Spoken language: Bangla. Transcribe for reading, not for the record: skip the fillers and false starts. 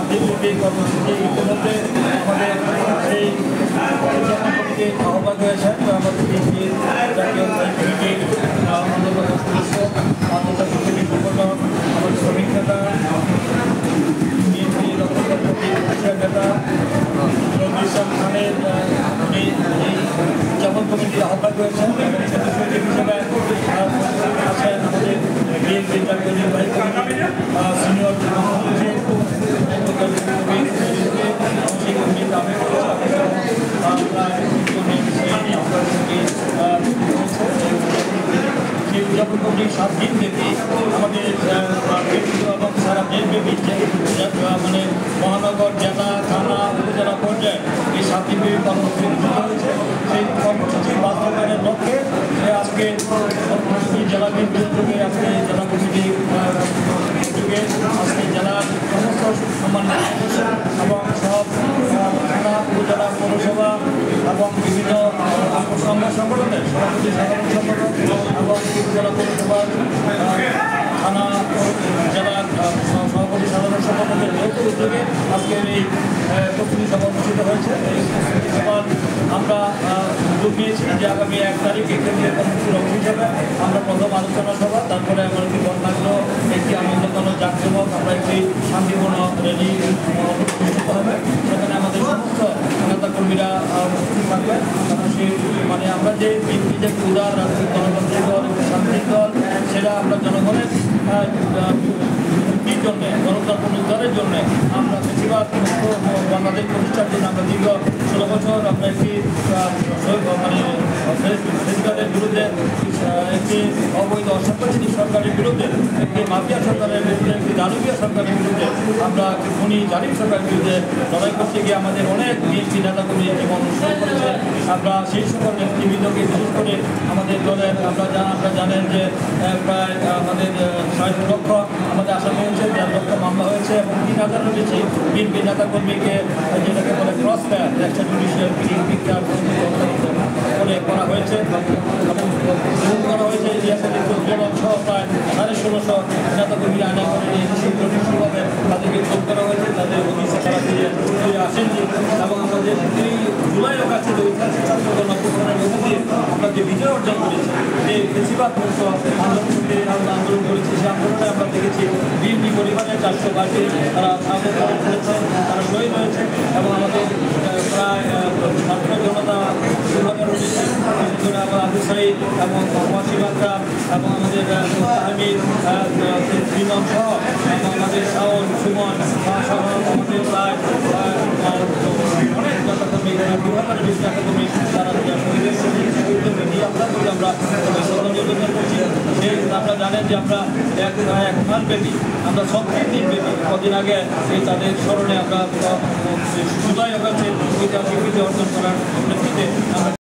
শান্তিপূর্ণ কর্মসূচি ইতিমধ্যে আমাদের সেই আহ্বান হয়েছেন আমাদের বিএনপির জাতীয় কমিটির আন্তর্জাতিক আমাদের শ্রমিক নেতা বিএনপি নেতা রবিশান খানের উনি যেমন কমিটির আহ্বান করেছেন এবং সচিব হিসেবে আছেন আমাদের বিএনপি জাতীয় নির্বাহী কমিটির সিনিয়র সেই উদযাপন কমিটি 7 দিন ব্যাপী আমাদের এবং সারা দেশব্যাপী মানে মহানগর জেলা থানা উপজেলা পর্যায়ে এই 7 দিন ব্যাপী কর্মসূচি হয়েছে। সেই কর্মসূচি বাস্তবায়নের লক্ষ্যে আজকে জেলা বিএনপির উদ্যোগে আজকে জেলা কমিটি উদ্যোগে আজকে জেলার সমস্ত সম্মানিত এবং সব থানা উপজেলা পৌরসভা এবং বিভিন্ন সংগঠনের সভাপতি সাধারণ সম্পাদক এবং উপজেলা পৌরসভার থানা জেলার সভাপতি সাধারণ সম্পাদকের যৌথ উদ্যোগে আজকের এই প্রস্তুতি সভা অনুষ্ঠিত হয়েছে। এই প্রস্তুতি সভা আমরা উদ্যোগ নিয়েছি যে আগামী 1 তারিখে কেন্দ্রীয় কর্মসূচির অংশ হিসাবে আমরা প্রথম আলোচনা সভা, তারপরে আমার একটি বর্ণাঢ্য একটি আনন্দঘন জাঁকজমক আমরা একটি শান্তিপূর্ণ র্যালি অনুষ্ঠিত হবে। সেখানে আমাদের সমস্ত নেতাকর্মীরা উপস্থিত থাকবে। সেই মানে আমরা যে বিএনপি যে উদার রাজনৈতিক গণতান্ত্রিক দল এবং শান্তির দল সেটা আমরা জনগণের মুক্তির জন্যে গণতন্ত্র উদ্ধারের জন্যে আমরা বেশিরভাগ বাংলাদেশ প্রতিষ্ঠার জন্য আমরা দীর্ঘ 16 বছর আমরা একটি মানে ফেসিবাদের বিরুদ্ধে একটি অবৈধ অসাংবিধানিক সরকারের বিরুদ্ধে একটি মাফিয়া সরকারের বিরুদ্ধে একটি দানবীয় সরকারের বিরুদ্ধে আমরা খুনি জালিম সরকারের বিরুদ্ধে লড়াই করতে গিয়ে আমাদের অনেক বিএনপি নেতাকর্মী জীবন উৎসর্গ করেছে। আমরা সেই সকল নেতৃবৃন্দকে বিশেষ করে আমাদের দলের আপনারা জানেন যে প্রায় আমাদের 60 লক্ষ আমাদের আসামি হয়েছে, 4 লক্ষ মামলা হয়েছে এবং 3000-এর বেশি বিএনপি নেতাকর্মীকে যেটাকে বলে ক্রস ফায়ার একটা জুডিশিয়াল পিকচার করে করা হয়েছে এবং গুম করা হয়েছে। ইতিহাসের সহ প্রায় 1650 নেতাকর্মী আনা করে নিশ্চিতভাবে তাদেরকে গুম করা হয়েছে, তাদের অফিসে তারা ফিরে আসেননি এবং আমাদের 3 জুলাই অগাস্টে ঐতিহাসিক ছাত্র গণঅভ্যুত্থানের মধ্যে দিয়ে আমরা যে বিজয় অর্জন করেছি, যে বেশিরভাগ আন্দোলন করেছি, সেই আন্দোলনে আমরা দেখেছি বিএনপি পরিবারের 400 তারা স্বাগত করেছে, তারা শহীদ হয়েছে এবং আমাদের প্রায় ছাত্র জনতা আবু সাইদ এবং ওয়াসিম আকরাম এবং আমাদের হামিদ বিমান সহ এবং আমাদের শাওন সুমন আমাদের প্রায় অনেক নেতাকর্মী 2000-এর বেশি নেতাকর্মী তারা শহীদের নিয়ে আমরা শ্রদ্ধাঞ্জলি করছি। আপনারা জানেন যে আমরা এক মাস ব্যাপী আমরা 37 দিন ব্যাপী কদিন আগে এই তাদের স্মরণে আমরা জুলাই অগাস্টের ঐতিহাসিক বিজয় অর্জন করার প্রেক্ষিতে